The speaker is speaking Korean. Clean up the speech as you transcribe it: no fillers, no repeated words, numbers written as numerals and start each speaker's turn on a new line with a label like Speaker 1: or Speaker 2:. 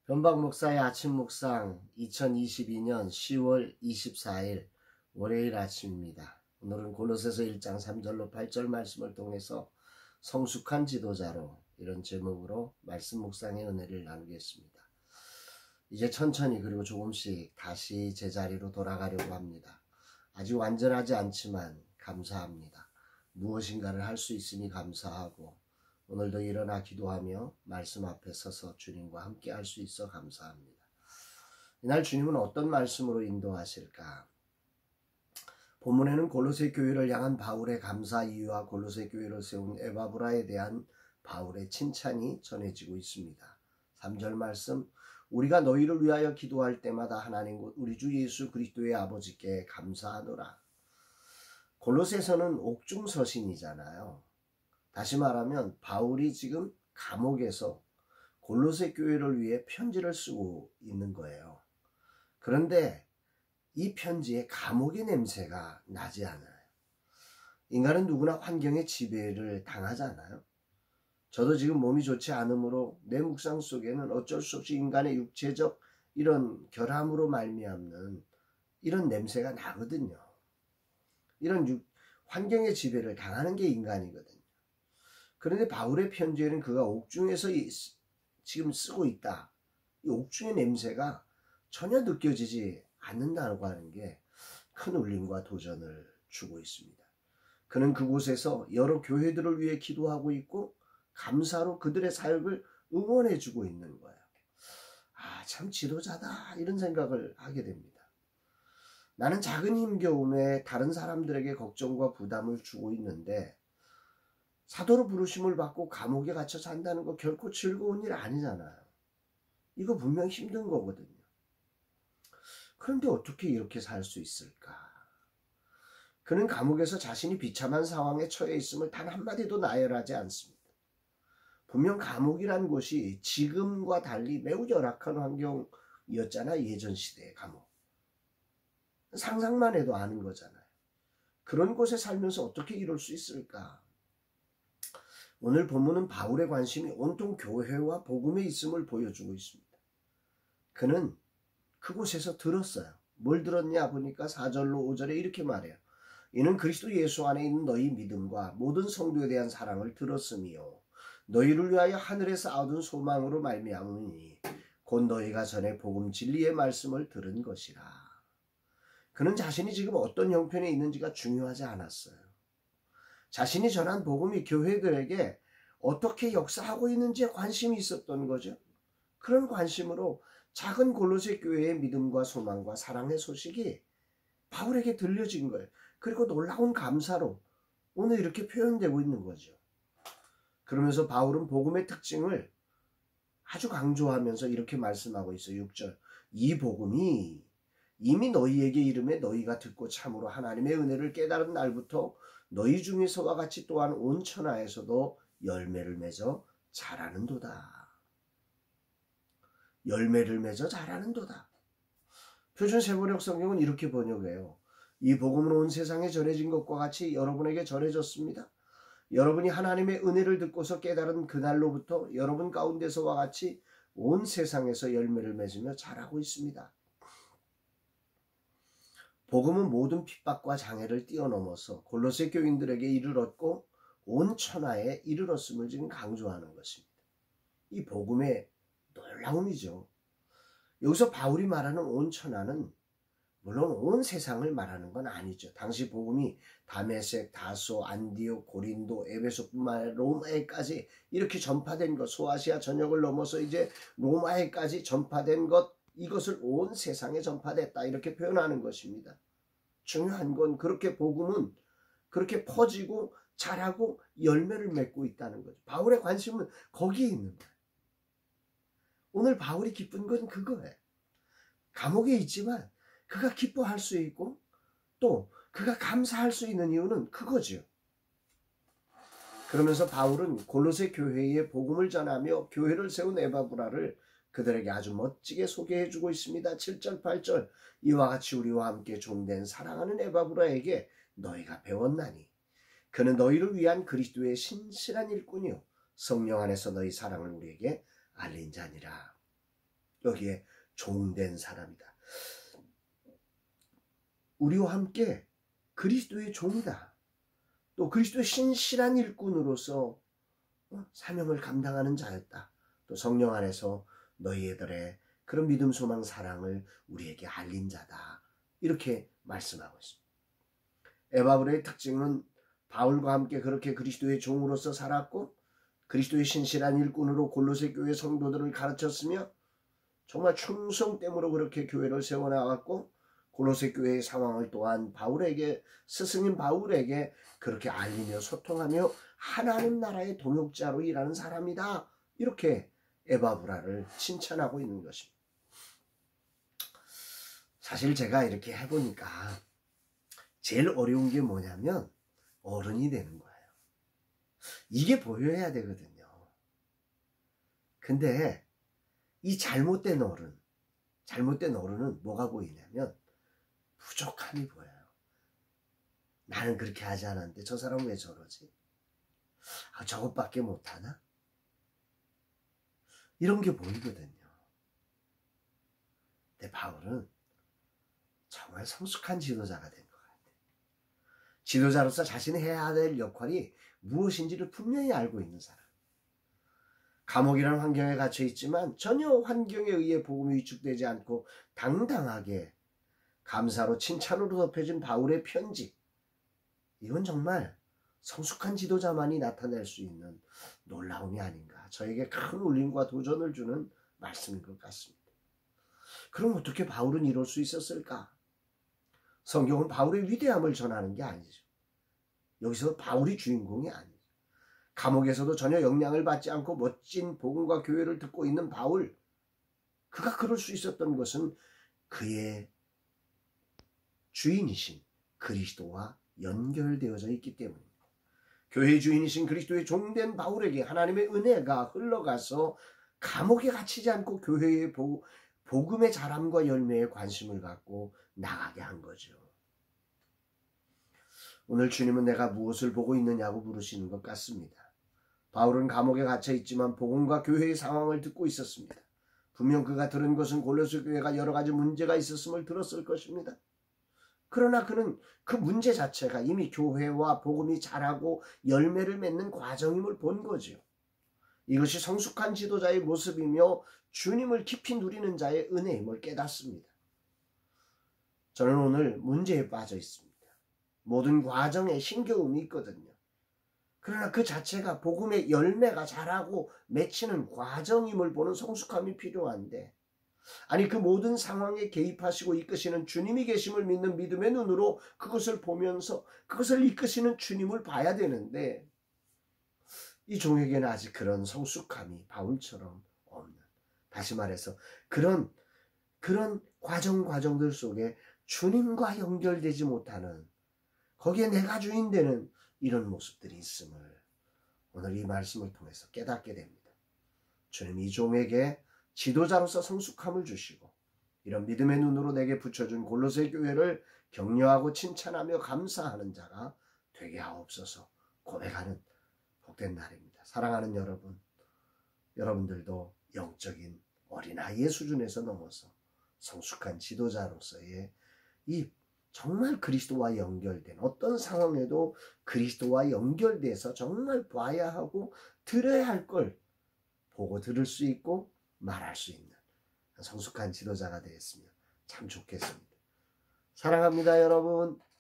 Speaker 1: 변박 목사의 아침 묵상 2022년 10월 24일 월요일 아침입니다. 오늘은 골로새서 1장 3절로 8절 말씀을 통해서 성숙한 지도자로 이런 제목으로 말씀 묵상의 은혜를 나누겠습니다. 이제 천천히 그리고 조금씩 다시 제자리로 돌아가려고 합니다. 아직 완전하지 않지만 감사합니다. 무엇인가를 할 수 있으니 감사하고 오늘도 일어나 기도하며 말씀 앞에 서서 주님과 함께 할 수 있어 감사합니다. 이날 주님은 어떤 말씀으로 인도하실까? 본문에는 골로새 교회를 향한 바울의 감사 이유와 골로새 교회를 세운 에바브라에 대한 바울의 칭찬이 전해지고 있습니다. 3절 말씀, 우리가 너희를 위하여 기도할 때마다 하나님 곧 우리 주 예수 그리스도의 아버지께 감사하노라. 골로새서는 옥중서신이잖아요. 다시 말하면 바울이 지금 감옥에서 골로새 교회를 위해 편지를 쓰고 있는 거예요. 그런데 이 편지에 감옥의 냄새가 나지 않아요. 인간은 누구나 환경의 지배를 당하잖아요. 저도 지금 몸이 좋지 않으므로 내 묵상 속에는 어쩔 수 없이 인간의 육체적 이런 결함으로 말미암는 이런 냄새가 나거든요. 이런 환경의 지배를 당하는 게 인간이거든요. 그런데 바울의 편지에는 그가 옥중에서 지금 쓰고 있다. 이 옥중의 냄새가 전혀 느껴지지 않는다고 하는 게 큰 울림과 도전을 주고 있습니다. 그는 그곳에서 여러 교회들을 위해 기도하고 있고 감사로 그들의 사역을 응원해 주고 있는 거예요. 참 지도자다 이런 생각을 하게 됩니다. 나는 작은 힘겨움에 다른 사람들에게 걱정과 부담을 주고 있는데 사도로 부르심을 받고 감옥에 갇혀 산다는 거 결코 즐거운 일 아니잖아요. 이거 분명 힘든 거거든요. 그런데 어떻게 이렇게 살 수 있을까? 그는 감옥에서 자신이 비참한 상황에 처해 있음을 단 한마디도 나열하지 않습니다. 분명 감옥이란 곳이 지금과 달리 매우 열악한 환경이었잖아. 예전 시대의 감옥. 상상만 해도 아는 거잖아요. 그런 곳에 살면서 어떻게 이럴 수 있을까? 오늘 본문은 바울의 관심이 온통 교회와 복음에 있음을 보여주고 있습니다. 그는 그곳에서 들었어요. 뭘 들었냐 보니까 4절로 5절에 이렇게 말해요. 이는 그리스도 예수 안에 있는 너희 믿음과 모든 성도에 대한 사랑을 들었으며 너희를 위하여 하늘에서 얻은 소망으로 말미암으니 곧 너희가 전에 복음 진리의 말씀을 들은 것이라. 그는 자신이 지금 어떤 형편에 있는지가 중요하지 않았어요. 자신이 전한 복음이 교회들에게 어떻게 역사하고 있는지에 관심이 있었던 거죠. 그런 관심으로 작은 골로새 교회의 믿음과 소망과 사랑의 소식이 바울에게 들려진 거예요. 그리고 놀라운 감사로 오늘 이렇게 표현되고 있는 거죠. 그러면서 바울은 복음의 특징을 아주 강조하면서 이렇게 말씀하고 있어요. 6절. 이 복음이 이미 너희에게 이름에 너희가 듣고 참으로 하나님의 은혜를 깨달은 날부터 너희 중에서와 같이 또한 온 천하에서도 열매를 맺어 자라는도다. 열매를 맺어 자라는도다. 표준 세번역 성경은 이렇게 번역해요. 이 복음은 온 세상에 전해진 것과 같이 여러분에게 전해졌습니다. 여러분이 하나님의 은혜를 듣고서 깨달은 그날로부터 여러분 가운데서와 같이 온 세상에서 열매를 맺으며 자라고 있습니다. 복음은 모든 핍박과 장애를 뛰어넘어서 골로새 교인들에게 이르렀고 온 천하에 이르렀음을 지금 강조하는 것입니다. 이 복음의 놀라움이죠. 여기서 바울이 말하는 온 천하는 물론 온 세상을 말하는 건 아니죠. 당시 복음이 다메섹, 다소, 안디옥, 고린도, 에베소뿐만 아니라 로마에까지 이렇게 전파된 것, 소아시아 전역을 넘어서 이제 로마에까지 전파된 것, 이것을 온 세상에 전파됐다 이렇게 표현하는 것입니다. 중요한 건 그렇게 복음은 그렇게 퍼지고 자라고 열매를 맺고 있다는 거죠. 바울의 관심은 거기에 있는 거예요. 오늘 바울이 기쁜 건 그거예요. 감옥에 있지만 그가 기뻐할 수 있고 또 그가 감사할 수 있는 이유는 그거죠. 그러면서 바울은 골로새 교회에 복음을 전하며 교회를 세운 에바브라를 그들에게 아주 멋지게 소개해주고 있습니다. 7절 8절 이와 같이 우리와 함께 종된 사랑하는 에바브라에게 너희가 배웠나니 그는 너희를 위한 그리스도의 신실한 일꾼이요 성령 안에서 너희 사랑을 우리에게 알린 자니라. 여기에 종된 사람이다. 우리와 함께 그리스도의 종이다. 또 그리스도의 신실한 일꾼으로서 사명을 감당하는 자였다. 또 성령 안에서 너희들의 그런 믿음, 소망, 사랑을 우리에게 알린 자다. 이렇게 말씀하고 있습니다. 에바브라의 특징은 바울과 함께 그렇게 그리스도의 종으로서 살았고 그리스도의 신실한 일꾼으로 골로새 교회 성도들을 가르쳤으며 정말 충성됨으로 그렇게 교회를 세워나갔고 골로새 교회의 상황을 또한 바울에게, 스승인 바울에게 그렇게 알리며 소통하며 하나님 나라의 동역자로 일하는 사람이다. 이렇게 에바브라를 칭찬하고 있는 것입니다. 사실 제가 이렇게 해보니까 제일 어려운 게 뭐냐면 어른이 되는 거예요. 이게 보여야 되거든요. 근데 이 잘못된 어른은 뭐가 보이냐면 부족함이 보여요. 나는 그렇게 하지 않았는데 저 사람은 왜 저러지? 저것밖에 못하나? 이런 게 보이거든요. 근데 바울은 정말 성숙한 지도자가 된 것 같아요. 지도자로서 자신이 해야 될 역할이 무엇인지를 분명히 알고 있는 사람. 감옥이라는 환경에 갇혀 있지만 전혀 환경에 의해 복음이 위축되지 않고 당당하게 감사로 칭찬으로 덮여진 바울의 편지. 이건 정말 성숙한 지도자만이 나타낼 수 있는 놀라움이 아닌가. 저에게 큰 울림과 도전을 주는 말씀인 것 같습니다. 그럼 어떻게 바울은 이럴 수 있었을까? 성경은 바울의 위대함을 전하는 게 아니죠. 여기서 바울이 주인공이 아니죠. 감옥에서도 전혀 영향을 받지 않고 멋진 복음과 교회를 듣고 있는 바울. 그가 그럴 수 있었던 것은 그의 주인이신 그리스도와 연결되어져 있기 때문입니다. 교회의 주인이신 그리스도의 종된 바울에게 하나님의 은혜가 흘러가서 감옥에 갇히지 않고 교회의 복음의 자람과 열매에 관심을 갖고 나가게 한 거죠. 오늘 주님은 내가 무엇을 보고 있느냐고 물으시는 것 같습니다. 바울은 감옥에 갇혀 있지만 복음과 교회의 상황을 듣고 있었습니다. 분명 그가 들은 것은 골로새 교회가 여러 가지 문제가 있었음을 들었을 것입니다. 그러나 그는 그 문제 자체가 이미 교회와 복음이 자라고 열매를 맺는 과정임을 본 거죠. 이것이 성숙한 지도자의 모습이며 주님을 깊이 누리는 자의 은혜임을 깨닫습니다. 저는 오늘 문제에 빠져 있습니다. 모든 과정에 힘겨움이 있거든요. 그러나 그 자체가 복음의 열매가 자라고 맺히는 과정임을 보는 성숙함이 필요한데, 아니 그 모든 상황에 개입하시고 이끄시는 주님이 계심을 믿는 믿음의 눈으로 그것을 보면서 그것을 이끄시는 주님을 봐야 되는데, 이 종에게는 아직 그런 성숙함이 바울처럼 없는, 다시 말해서 그런 과정들 속에 주님과 연결되지 못하는, 거기에 내가 주인 되는 이런 모습들이 있음을 오늘 이 말씀을 통해서 깨닫게 됩니다. 주님 이 종에게 지도자로서 성숙함을 주시고 이런 믿음의 눈으로 내게 붙여준 골로새 교회를 격려하고 칭찬하며 감사하는 자가 되게 하옵소서 고백하는 복된 날입니다. 사랑하는 여러분, 여러분들도 영적인 어린아이의 수준에서 넘어서 성숙한 지도자로서의 이 정말 그리스도와 연결된, 어떤 상황에도 그리스도와 연결돼서 정말 봐야 하고 들어야 할 걸 보고 들을 수 있고 말할 수 있는 성숙한 지도자가 되었으면 참 좋겠습니다. 사랑합니다, 여러분.